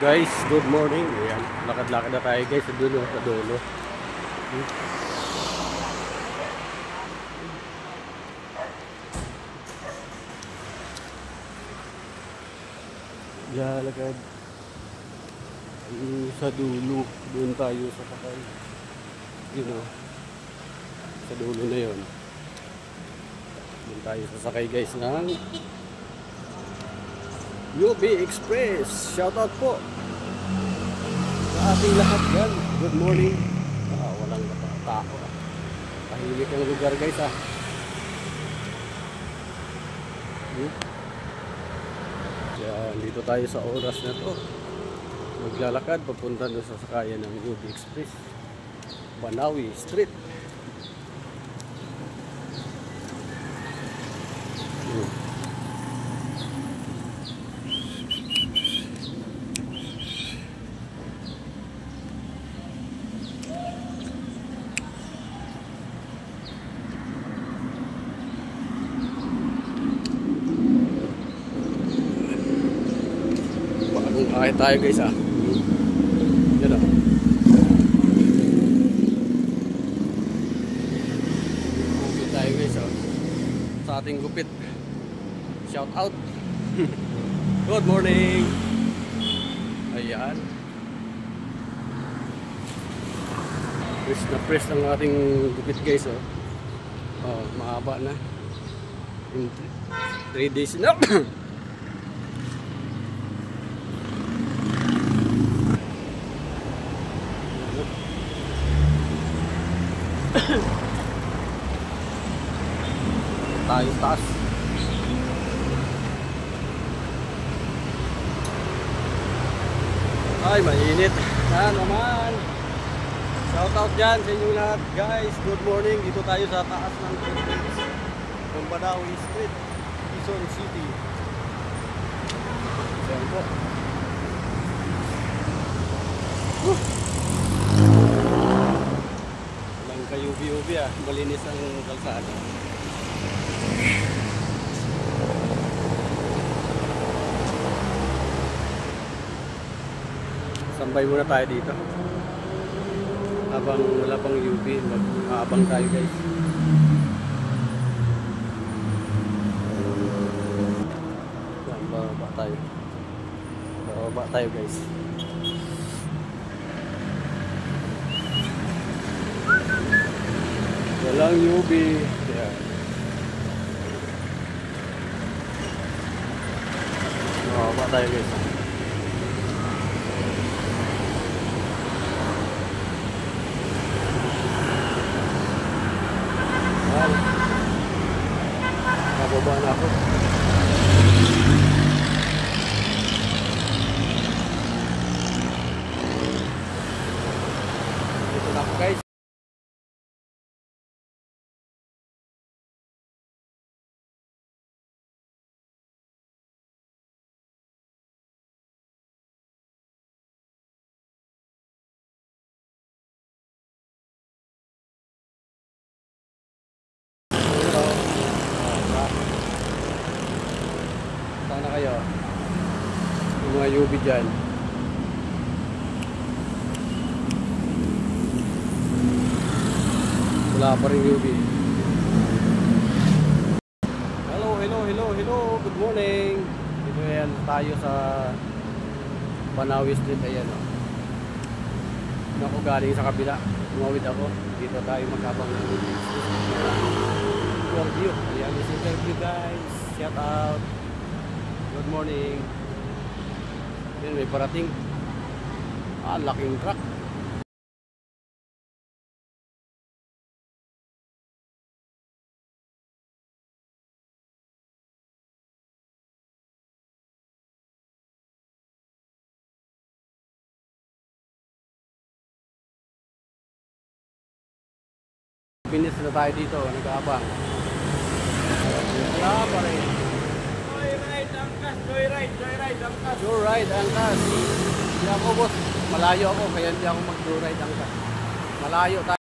Guys, good morning. Ayan, lakad-lakad na tayo guys sa dulo, sa dulo. Lalakad sa dulo. Doon tayo sa sakay. You know, sa dulo na yun. Doon tayo sasakay guys ng UB Express. Shoutout po sa ating lahat yan. Good morning. Walang tao. Tahimik ang lugar guys Yan, dito tayo sa oras na to. Maglalakad papunta doon sa sakayan ng UB Express, Banawi Street. Bakit tayo guys Yan Gupit tayo guys sa ating gupit. Shout out. Good morning. Ayan, fresh na fresh ang ating gupit guys mahaba na in 3 days na. Tayo taas. Ay, mainit na naman. Shout out dyan sa inyo lahat guys. Good morning. Dito tayo sa taas ng Banawi Street, Quezon City. Ayan po. Walang kayubi-ubi malinis ang kalsada. Sambay muna tayo dito habang wala pang UV. Mag-aabang tayo guys. Bababa tayo guys. Walang UV. Yeah. Bababa tayo guys. Nababa na ako. Ito na ako guys. Sana kayo yung mga UV dyan. Wala pa rin UV. Hello. Good morning. Dito yan tayo sa Banawi Street. Ayan ako galing sa kabila. Tumawid ako. Dito tayo magkabang ng interview. Ayan is interview guys. Shout out. Good morning. Yan, may parating. Laking truck. Finish na tayo dito, nag-aabang. Wala pa rin. Joyride angkas. Hindi ako boss, malayo ako kaya hindi ako mag-joyride angkas. Malayo tayo.